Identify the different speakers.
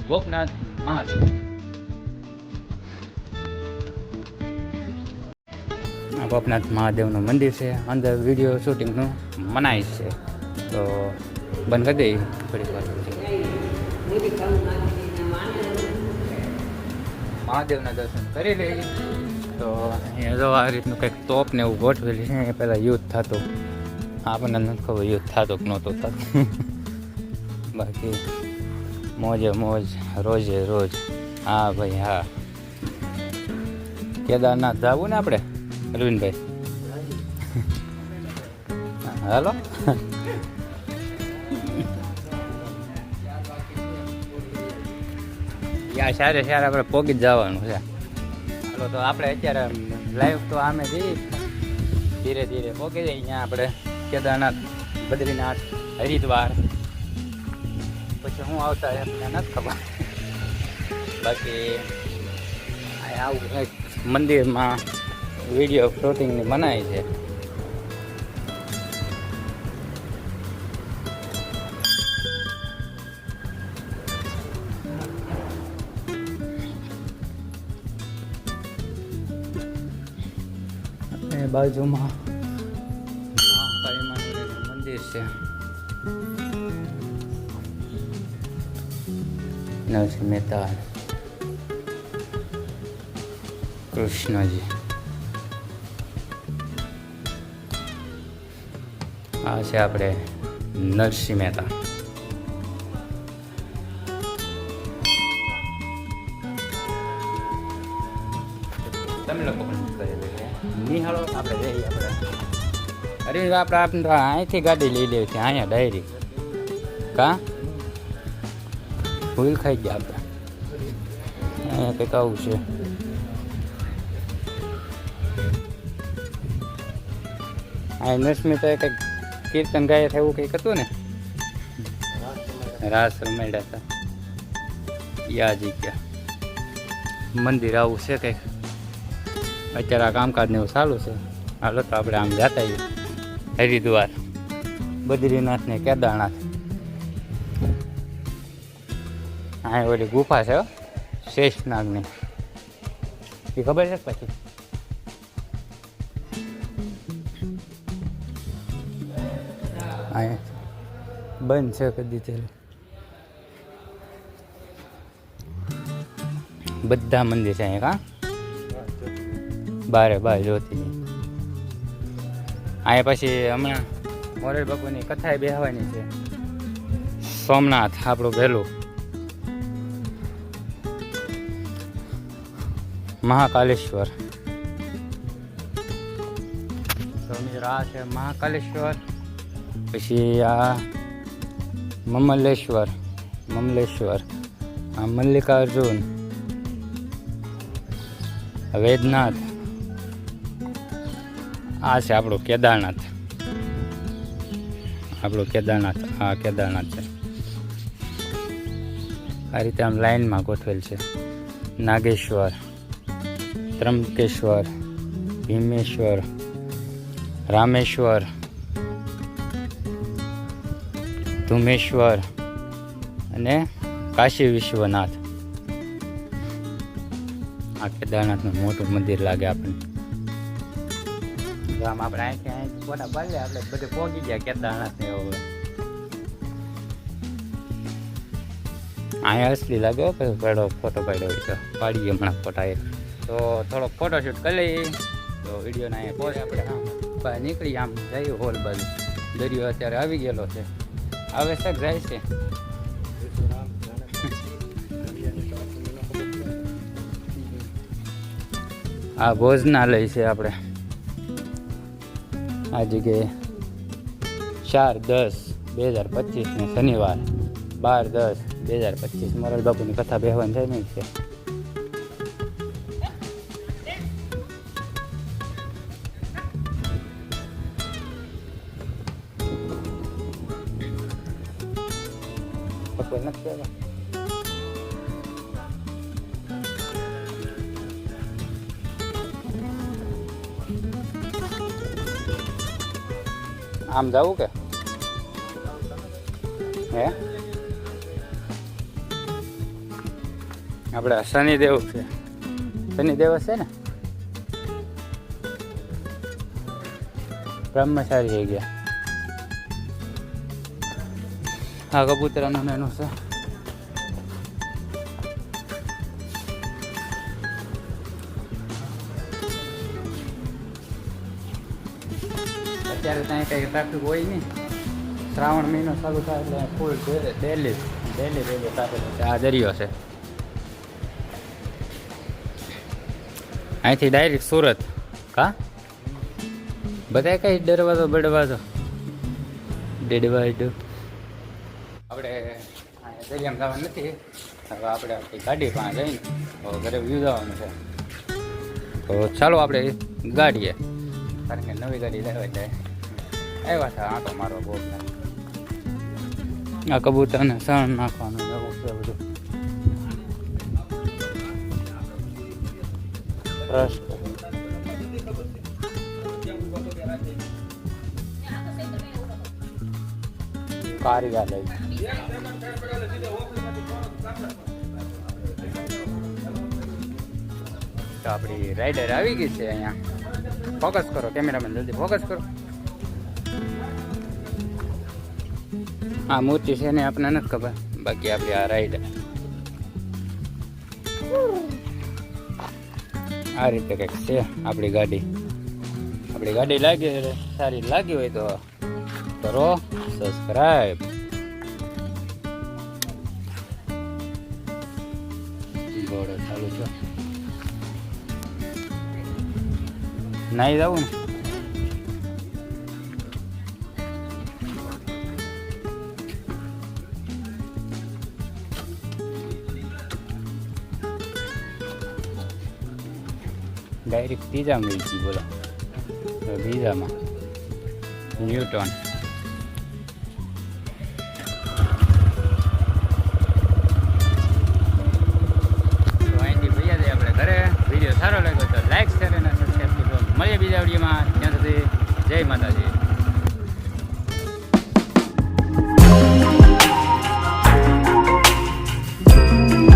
Speaker 1: ગોપનાથ મહાદેવ ગોપનાથ મહાદેવનું મંદિર છે. અંદર વિડીયો શૂટિંગનું મનાય છે, તો બંધ કરી દઈએ થોડીક વાર. મહાદેવના દર્શન કરી લઈએ. તો અહીંયા જો આ રીતનું કંઈક તોપ ને એવું ગોઠવેલી છે. પહેલાં યુદ્ધ થતું, આપણને નથી ખબર યુદ્ધ થતું કે નહોતું થતું. બાકી મોજે મોજ, રોજે રોજ. હા ભાઈ હા, કેદારનાથ જવું ને આપણે અરવિંદભાઈ? હાલો. યા સારે સારે આપણે પોગી જ જવાનું છે. હાલો, તો આપણે અત્યારે લાઈવ તો આમે જઈએ, ધીરે ધીરે પોગી જઈએ અહીંયા આપણે કેદારનાથ, બદ્રીનાથ, હરિદ્વાર. પછી હું આવતા એમને નથી ખબર. બાકી આવું કંઈક મંદિરમાં વિડીયો શૂટિંગની મનાય છે. એ બાજુમાં મહાકાળી મંદિર છે. નરસિંહ મહેતા, કૃષ્ણજી. આ છે આપણે નરસિંહ મહેતા. તમે લોકો પણ કરેલું નિહાળો. આપણે જઈએ આપણે અરે આપણે અહીંથી ગાડી લઈ લેવી છે, અહીંયા ડાયરી કા ભૂલ ખાઈ ગયા આપણે. અહીંયા કંઈક આવું છે. આ નરસ્મિતા કંઈક કીર્તન ગાય થયું કંઈક હતું ને, રાસ રમાડ્યા હતા. યાજી ગયા મંદિર આવું છે કંઈક. અત્યારે આ કામકાજ ને એવું ચાલુ છે. હાલો તો આપણે આમ જતા આવીએ હરિદ્વાર, બદ્રીનાથ ને કેદારનાથ. હા, ઓલી ગુફા છે શેષનાગની, એ ખબર છે પછી? અહીંયા બંધ છે કદી ચાલે. બધા મંદિર છે અહીંયા. બારે બાર જોતી અહીંયા. પછી હમણાં મોરેલ બાપુની કથાએ બેહવાની છે. સોમનાથ આપણું વહેલું, મહાકાલેશ્વર. આ છે મહાકાલેશ્વર. પછી આ મમલેશ્વર, આ મલ્લિકાર્જુન, વેદનાથ. આ છે આપણું કેદારનાથ. આ કેદારનાથ છે. આ રીતે આમ લાઈનમાં ગોઠવેલ છે. નાગેશ્વર, ત્રંબકેશ્વર, ભીમેશ્વર, રામેશ્વર, ધુમેશ્વર અને કાશી વિશ્વનાથ. આ કેદારનાથનું મોટું મંદિર લાગે આપણને. આમ આપણે અહીંથી ફોટા પાડીએ, આપણે બધે પહોંચી ગયા કેદારનાથ ને. હવે અહીંયા અસલી લાગ્યો પછી ફોટો પાડ્યો હોય તો પાડીએ હમણાં ફોટા. એક તો થોડોક ફોટોશૂટ કરી લઈએ. તો વિડીયોના અહીંયા પહોંચે આપણે આમ બહાર નીકળી આમ જઈએ હોલ બાજુ. દરિયો અત્યારે આવી ગયેલો છે, આવે છે જાય છે. આ ભોજનાલય છે આપણે. આ જગ્યાએ 4/10/2025 ને શનિવાર 12/10/2025 મોરાલ બાપુની કથા બેહવાની છે નહીં છે. નથી આમ જવું કે હે આપણે શનિદેવ છે, શનિદેવ છે ને બ્રહ્મચારી થઈ ગયા. આ કબૂતરાનું એનું છે. અત્યારે ત્યાં કંઈ ટ્રાફિક હોય નહીં. શ્રાવણ મહિનો ચાલુ થાય એટલે ફૂલ ડેલી ટ્રાફિક. આ દરિયો છે, અહીંથી ડાયરેક્ટ સુરત. કા બધા કઈ દરવાજો બડવાજો આપણે દરિયામાં જવાનું નથી. હવે આપણે આપણી ગાડી પાસે જઈને ઘરે વ્યૂ જવાનું છે. તો ચાલો આપણે ગાડીએ, કારણ કે નવી ગાડી લેવા એટલે આવ્યા છે. આંટો મારો બહુ આ કબૂતરને સણ નાખવાનું એવું છે બધું. ટ્રસ્ટ કાર્યાલય. તો આપણી રાઈડર આવી ગઈ છે અહીંયા. ફોકસ કરો કેમેરામેન, જલ્દી ફોકસ કરો. આ મૂર્તિ છે ને આપણને નથી ખબર, બાકી આપણી આ રાઈડર આ રીતે કંઈક છે. આપણી ગાડી લાગી સારી લાગી હોય તો કરો સબસ્ક્રાઈબ. ઘોડો ચાલુ છે, નાઈ જવું ને. ડાયરેક્ટ ત્રીજામાં લઈ ગઈ. બોલો બીજામાં ન્યૂટન. તો અહીંથી ભૈયા જઈએ આપણે ઘરે. વિડીયો સારો લાગ્યો તો લાઈક શેર અને સબસ્ક્રાઈબ કરો. મળીએ બીજા વિડીયોમાં. ત્યાં સુધી જય માતાજી.